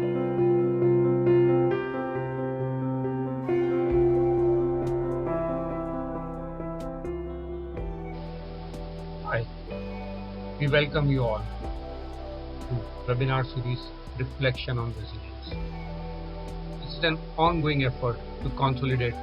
Hi, we welcome you all to webinar series Reflection on Resilience. This is an ongoing effort to consolidate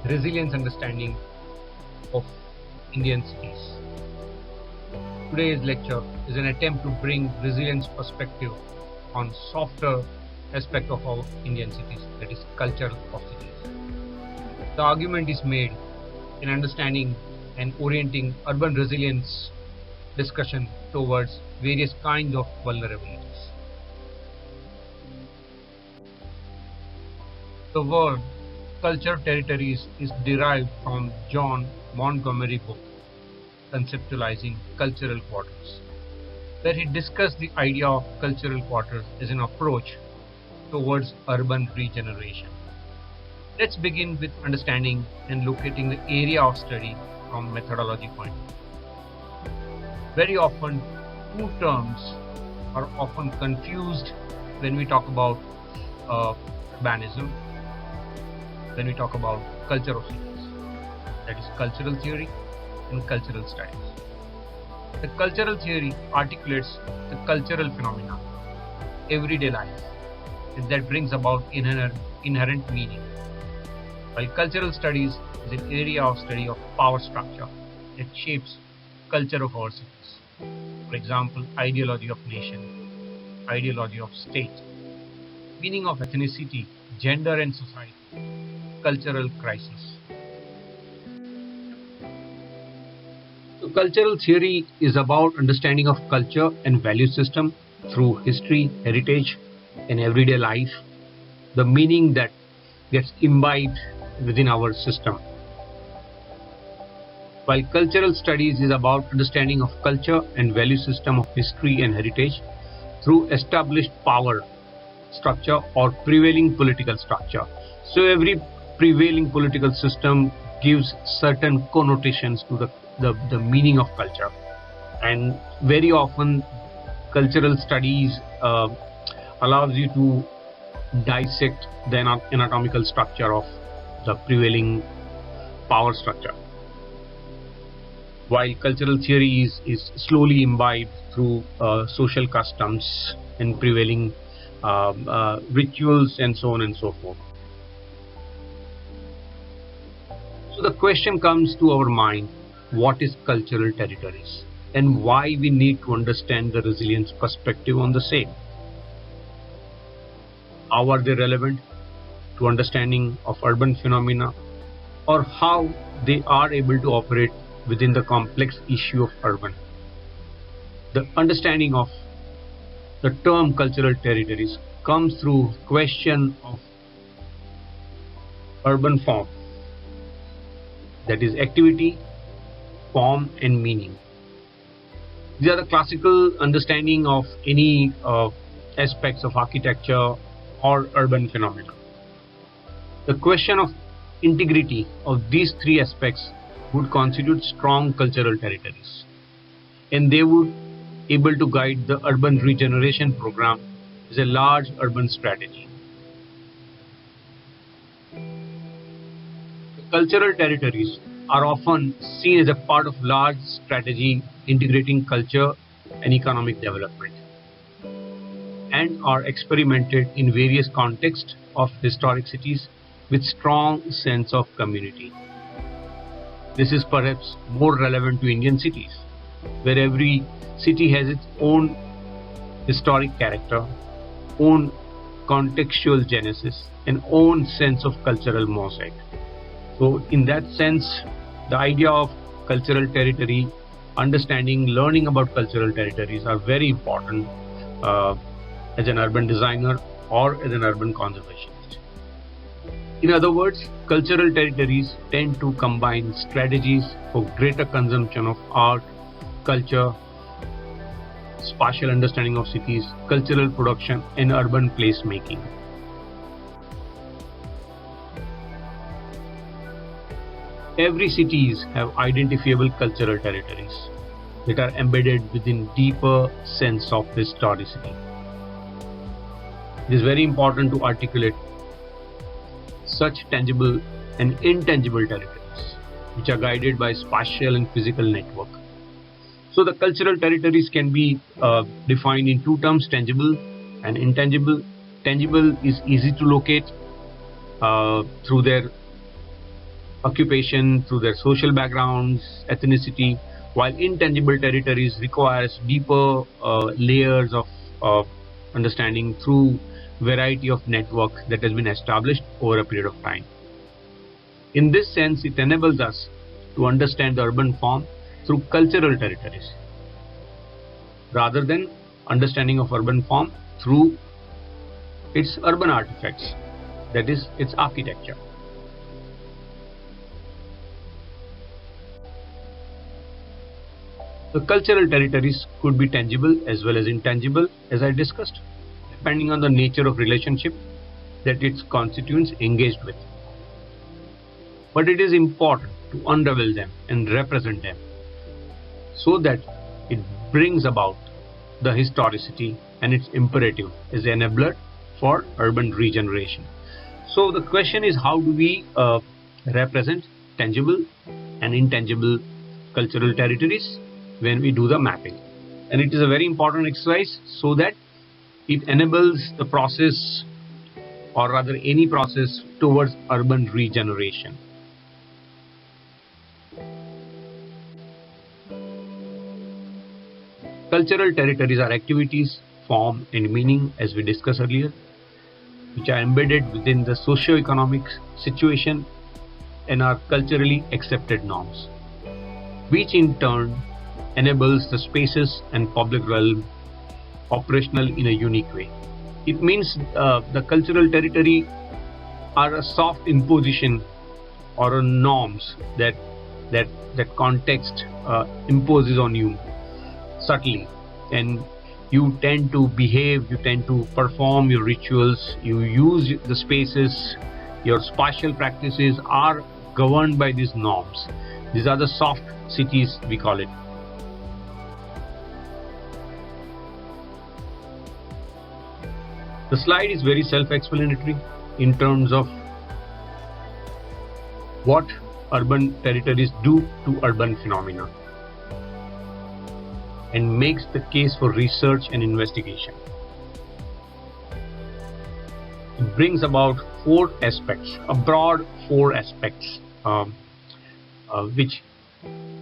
resilience understanding of Indian cities. Today's lecture is an attempt to bring resilience perspective on softer aspect of our Indian cities, that is culture of cities. The argument is made in understanding and orienting urban resilience discussion towards various kinds of vulnerabilities. The word culture territories is derived from John Montgomery book, Conceptualizing Cultural Quarters, where he discussed the idea of cultural quarters as an approach towards urban regeneration. Let's begin with understanding and locating the area of study from methodology point of view. Very often, two terms are often confused when we talk about urbanism, when we talk about culture of cities, that is cultural theory and cultural studies. The cultural theory articulates the cultural phenomena, everyday life, and that brings about inherent meaning, while cultural studies is an area of study of power structure that shapes culture of our cities. For example, ideology of nation, ideology of state, meaning of ethnicity, gender and society, cultural crisis. So cultural theory is about understanding of culture and value system through history, heritage, and everyday life, the meaning that gets imbibed within our system. While cultural studies is about understanding of culture and value system of history and heritage through established power structure or prevailing political structure. So every prevailing political system gives certain connotations to the meaning of culture, and very often cultural studies allows you to dissect the anatomical structure of the prevailing power structure, while cultural theory is slowly imbibed through social customs and prevailing rituals and so on and so forth. So the question comes to our mind, what is cultural territories and why we need to understand the resilience perspective on the same? How are they relevant to understanding of urban phenomena, or how they are able to operate within the complex issue of urban? The understanding of the term cultural territories comes through question of urban form, that is activity, form and meaning. These are the classical understanding of any aspects of architecture or urban phenomena. The question of integrity of these three aspects would constitute strong cultural territories, and they would able to guide the urban regeneration program as a large urban strategy. The cultural territories are often seen as a part of large strategy integrating culture and economic development, and are experimented in various contexts of historic cities with strong sense of community. This is perhaps more relevant to Indian cities, where every city has its own historic character, own contextual genesis, and own sense of cultural mosaic. So in that sense, the idea of cultural territory, understanding, learning about cultural territories are very important as an urban designer or as an urban conservationist. In other words, cultural territories tend to combine strategies for greater consumption of art, culture, spatial understanding of cities, cultural production, and urban placemaking. Every cities have identifiable cultural territories that are embedded within deeper sense of historicity. it is very important to articulate such tangible and intangible territories which are guided by spatial and physical network. So the cultural territories can be defined in two terms, tangible and intangible. Tangible is easy to locate through their occupation, through their social backgrounds, ethnicity, while intangible territories requires deeper layers of understanding through variety of network that has been established over a period of time. In this sense, it enables us to understand the urban form through cultural territories rather than understanding of urban form through its urban artifacts, that is its architecture. The cultural territories could be tangible as well as intangible, as I discussed, depending on the nature of relationship that its constituents engaged with. But it is important to unravel them and represent them so that it brings about the historicity and its imperative as an enabler for urban regeneration. So the question is, how do we represent tangible and intangible cultural territories when we do the mapping? And it is a very important exercise so that it enables the process, or rather any process, towards urban regeneration. Cultural territories are activities, form and meaning, as we discussed earlier, which are embedded within the socio-economic situation and are culturally accepted norms, which in turn enables the spaces and public realm operational in a unique way. It means the cultural territory are a soft imposition or a norms that context imposes on you subtly, and you tend to behave, you tend to perform your rituals, you use the spaces, your spatial practices are governed by these norms. These are the soft cities, we call it. The slide is very self-explanatory in terms of what urban territories do to urban phenomena and makes the case for research and investigation. It brings about four aspects, a broad four aspects, which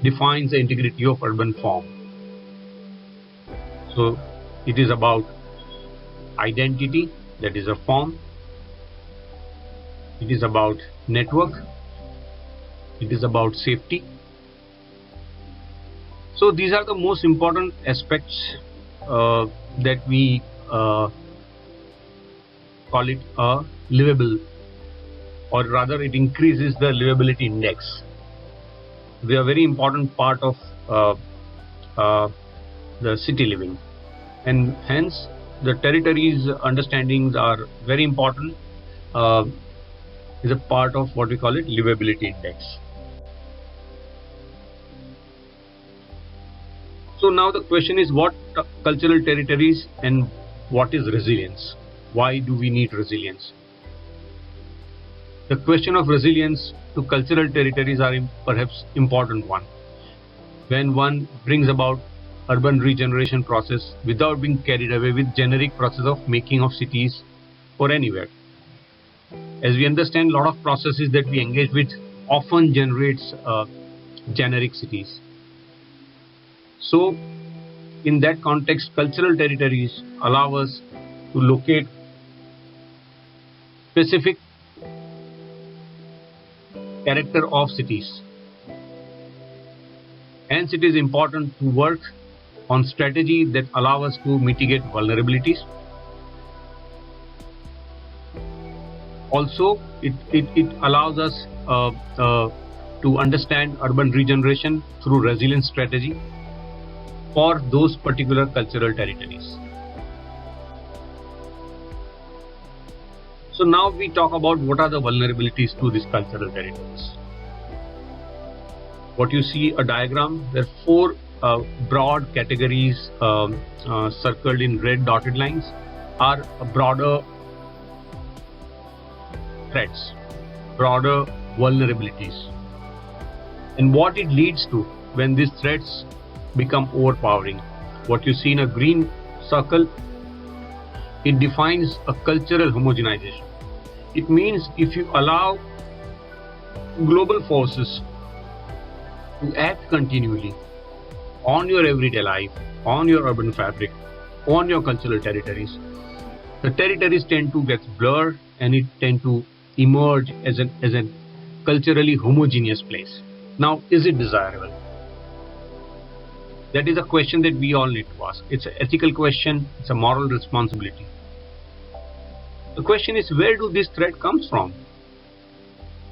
defines the integrity of urban form. So it is about identity, that is a form. It is about network. It is about safety. So these are the most important aspects that we call it a livable, or rather it increases the livability index. They are a very important part of the city living, and hence the territories understandings are very important, is a part of what we call it livability index. So now the question is, what cultural territories and what is resilience? Why do we need resilience? The question of resilience to cultural territories are perhaps important one. When one brings about urban regeneration process without being carried away with generic process of making of cities or anywhere. As we understand, a lot of processes that we engage with often generates generic cities. So in that context, cultural territories allow us to locate specific character of cities. Hence it is important to work on strategy that allow us to mitigate vulnerabilities. Also, it allows us to understand urban regeneration through resilience strategy for those particular cultural territories. So now we talk about what are the vulnerabilities to these cultural territories. What you see a diagram, there are four broad categories circled in red dotted lines, are broader threats, broader vulnerabilities, and what it leads to when these threats become overpowering. What you see in a green circle, it defines a cultural homogenization. It means if you allow global forces to act continually on your everyday life, on your urban fabric, on your cultural territories, the territories tend to get blurred and it tend to emerge as a culturally homogeneous place. Now, is it desirable? That is a question that we all need to ask. It's an ethical question, it's a moral responsibility. The question is, where do these threats come from?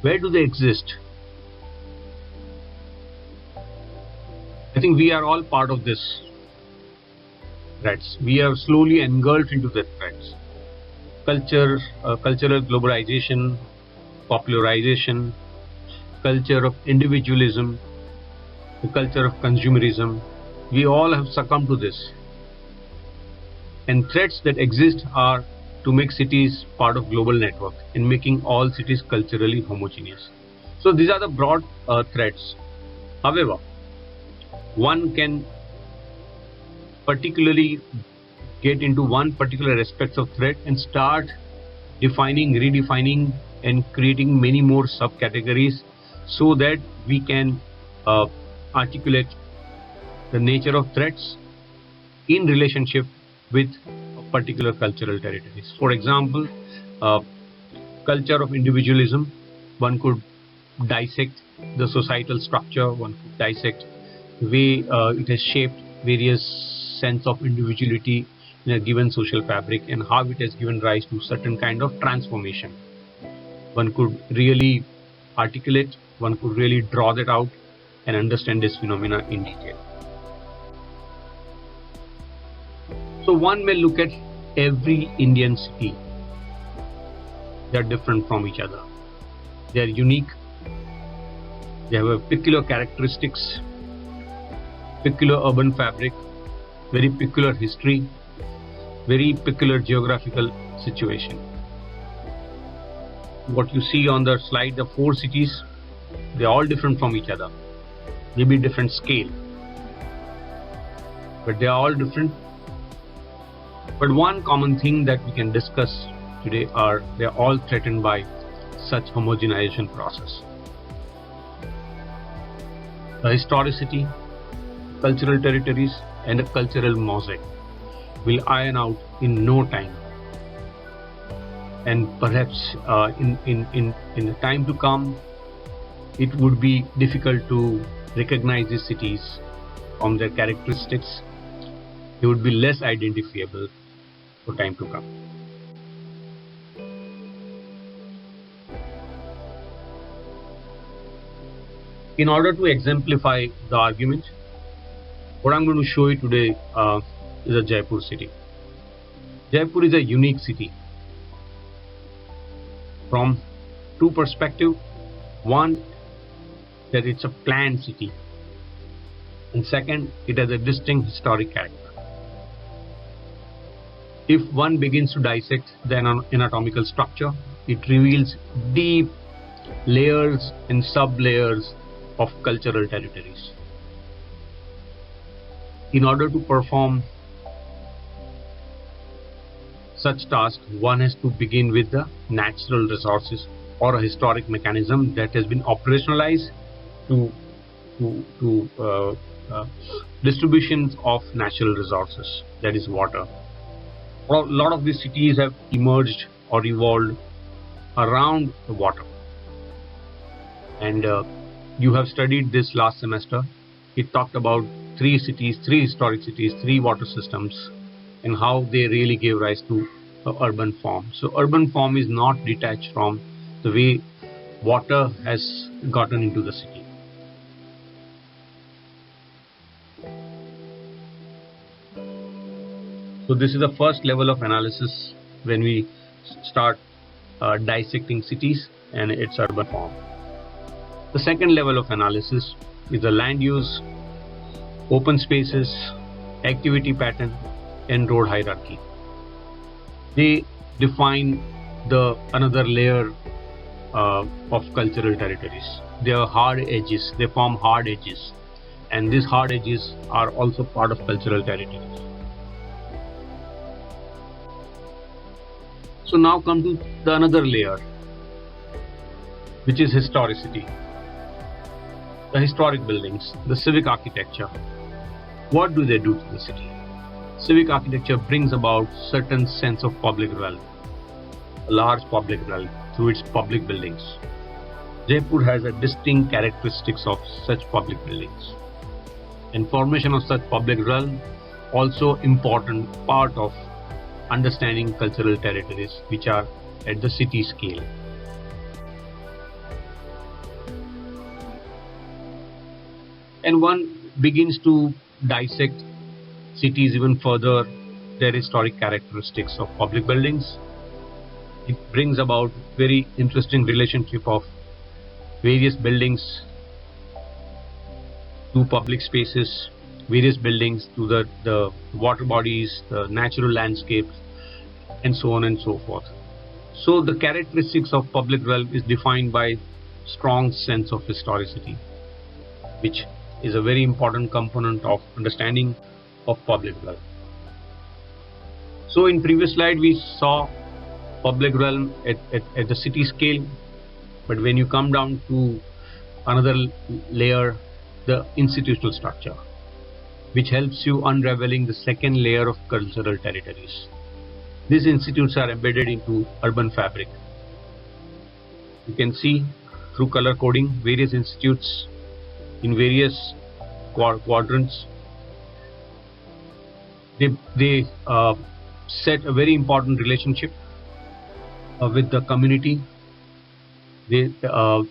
Where do they exist? I think we are all part of this threats. We are slowly engulfed into the threats. Cultural globalization, popularization, culture of individualism, the culture of consumerism. We all have succumbed to this. And threats that exist are to make cities part of global network and making all cities culturally homogeneous. So these are the broad threats. However, one can particularly get into one particular aspect of threat and start defining, redefining and creating many more subcategories so that we can articulate the nature of threats in relationship with particular cultural territories. For example, culture of individualism, one could dissect the societal structure, one could dissect the way it has shaped various sense of individuality in a given social fabric and how it has given rise to certain kind of transformation. One could really articulate, one could really draw that out and understand this phenomena in detail. So one may look at every Indian city. They are different from each other. They are unique. They have a peculiar characteristics, peculiar urban fabric, very peculiar history, very peculiar geographical situation. What you see on the slide, the 4 cities, they are all different from each other. Maybe different scale, but they are all different. But one common thing that we can discuss today are they are all threatened by such homogenization process. The historicity, cultural territories and a cultural mosaic will iron out in no time. And perhaps in the time to come, it would be difficult to recognize these cities from their characteristics. They would be less identifiable for time to come. In order to exemplify the argument, what I'm going to show you today is a Jaipur city. Jaipur is a unique city from 2 perspectives. One, that it's a planned city, and second, it has a distinct historic character. If one begins to dissect the anatomical structure, it reveals deep layers and sub-layers of cultural territories. In order to perform such tasks, one has to begin with the natural resources or a historic mechanism that has been operationalized to distributions of natural resources, that is water. A lot of these cities have emerged or evolved around the water, and you have studied this last semester. It talked about 3 cities, 3 historic cities, 3 water systems, and how they really gave rise to an urban form. So urban form is not detached from the way water has gotten into the city. So this is the first level of analysis when we start dissecting cities and its urban form. The second level of analysis is the land use, open spaces, activity pattern and road hierarchy. They define the another layer of cultural territories. They are hard edges. They form hard edges, and these hard edges are also part of cultural territories. So now come to the another layer, which is historicity. The historic buildings, the civic architecture. What do they do to the city? Civic architecture brings about certain sense of public realm, a large public realm through its public buildings. Jaipur has a distinct characteristics of such public buildings. And formation of such public realm also important part of understanding cultural territories which are at the city scale. And one begins to dissect cities even further, their historic characteristics of public buildings. It brings about very interesting relationship of various buildings to public spaces, various buildings to the water bodies, the natural landscapes, and so on and so forth. So the characteristics of public realm is defined by strong sense of historicity, which is a very important component of understanding of public realm. So in previous slide we saw public realm at the city scale, but when you come down to another layer, the institutional structure, which helps you unraveling the second layer of cultural territories. These institutes are embedded into urban fabric. You can see through color coding various institutes in various quadrants. They set a very important relationship with the community. They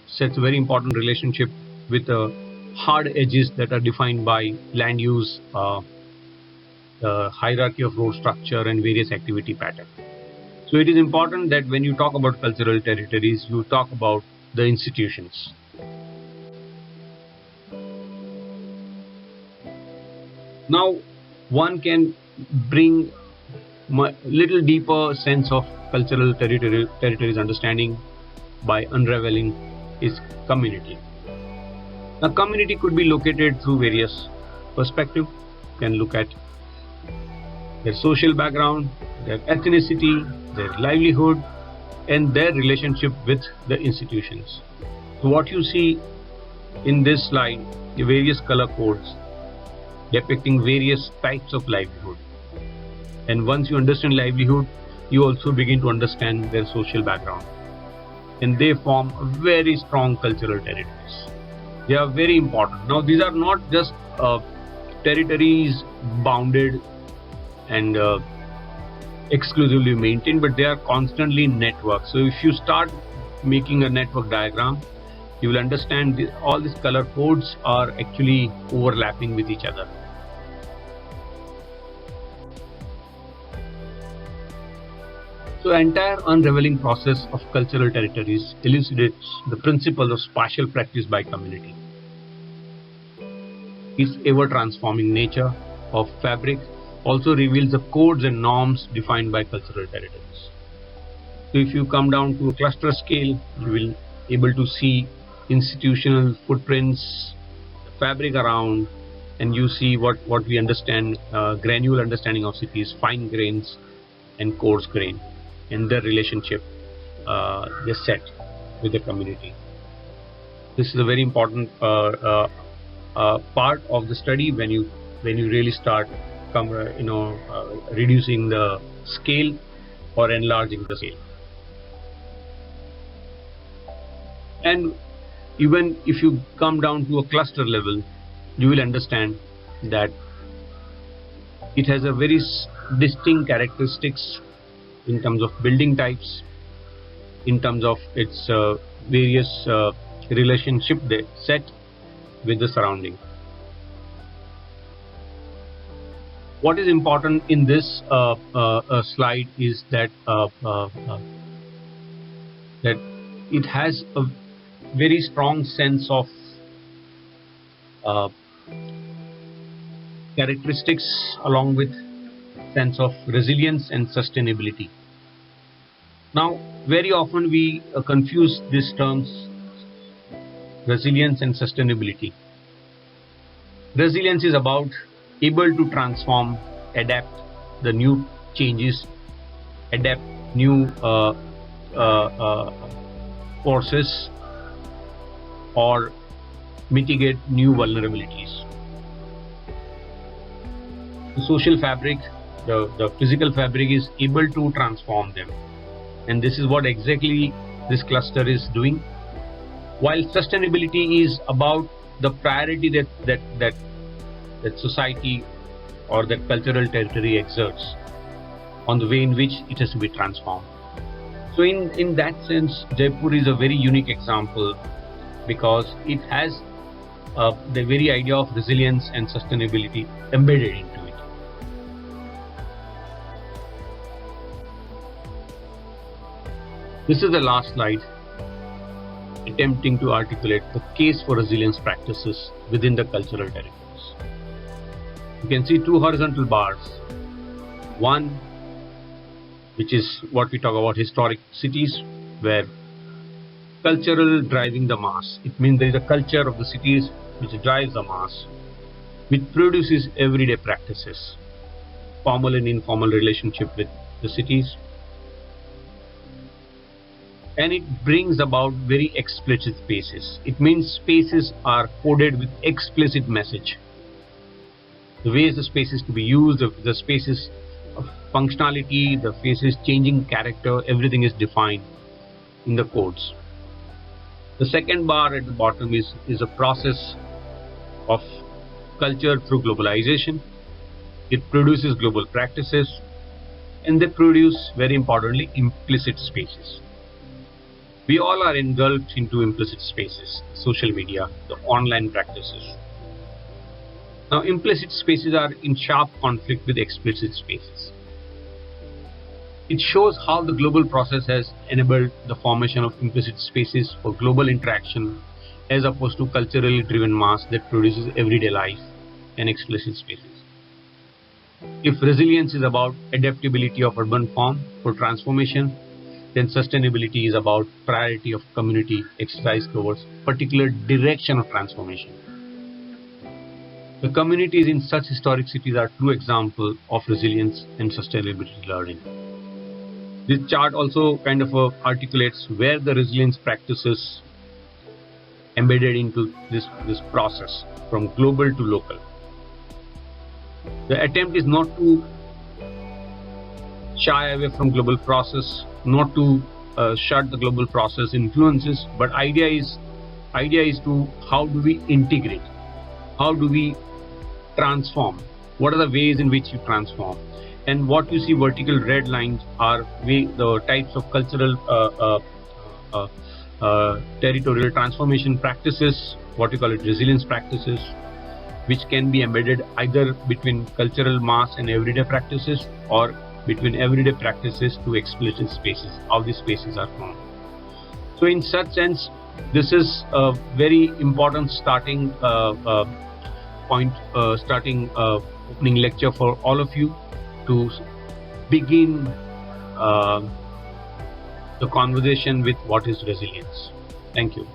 set a very important relationship with the hard edges that are defined by land use, the hierarchy of road structure, and various activity patterns. So it is important that when you talk about cultural territories, you talk about the institutions. Now one can bring little deeper sense of cultural territories understanding by unraveling its community. A community could be located through various perspectives. You can look at their social background, their ethnicity, their livelihood, and their relationship with the institutions. So what you see in this slide, the various color codes depicting various types of livelihood. And once you understand livelihood, you also begin to understand their social background. And they form a very strong cultural territories. They are very important. Now these are not just territories bounded and exclusively maintained, but they are constantly networked. So if you start making a network diagram, you will understand all these color codes are actually overlapping with each other. So the entire unraveling process of cultural territories elucidates the principle of spatial practice by community. Its ever-transforming nature of fabric also reveals the codes and norms defined by cultural territories. So if you come down to a cluster scale, you will be able to see institutional footprints, the fabric around, and you see what we understand, granular understanding of cities, fine grains and coarse grain, and their relationship they set with the community. This is a very important part of the study when you really start reducing the scale or enlarging the scale. And even if you come down to a cluster level, you will understand that it has a very distinct characteristics in terms of building types, in terms of its various relationship they set with the surrounding. What is important in this slide is that that it has a very strong sense of characteristics along with sense of resilience and sustainability. Now, very often we confuse these terms, resilience and sustainability. Resilience is about able to transform, adapt the new changes, adapt new forces, or mitigate new vulnerabilities. The social fabric, the physical fabric is able to transform them, and this is what exactly this cluster is doing. While sustainability is about the priority that society or that cultural territory exerts on the way in which it has to be transformed. So in that sense, Jaipur is a very unique example because it has the very idea of resilience and sustainability embedded into it. This is the last slide, attempting to articulate the case for resilience practices within the cultural territories. You can see two horizontal bars. One, which is what we talk about historic cities, where cultural driving the mass. It means there is a culture of the cities which drives the mass, which produces everyday practices, formal and informal relationship with the cities, and it brings about very explicit spaces. It means spaces are coded with explicit message. The ways the space is to be used, the spaces of functionality, the spaces changing character, everything is defined in the codes. The second bar at the bottom is a process of culture through globalization. It produces global practices, and they produce, very importantly, implicit spaces. We all are engulfed into implicit spaces, social media, the online practices. Now, implicit spaces are in sharp conflict with explicit spaces. It shows how the global process has enabled the formation of implicit spaces for global interaction as opposed to culturally driven mass that produces everyday life and explicit spaces. If resilience is about adaptability of urban form for transformation, then sustainability is about priority of community exercise towards particular direction of transformation. The communities in such historic cities are true example of resilience and sustainability learning. This chart also kind of articulates where the resilience practices embedded into this process from global to local. The attempt is not to shy away from global process, not to shut the global process influences, but idea is to how do we integrate, how do we transform, what are the ways in which you transform. And what you see vertical red lines are the types of cultural territorial transformation practices, what we call it resilience practices, which can be embedded either between cultural mass and everyday practices or between everyday practices to explicit spaces, how these spaces are formed. So in such sense, this is a very important starting point, opening lecture for all of you to begin the conversation with what is resilience. Thank you.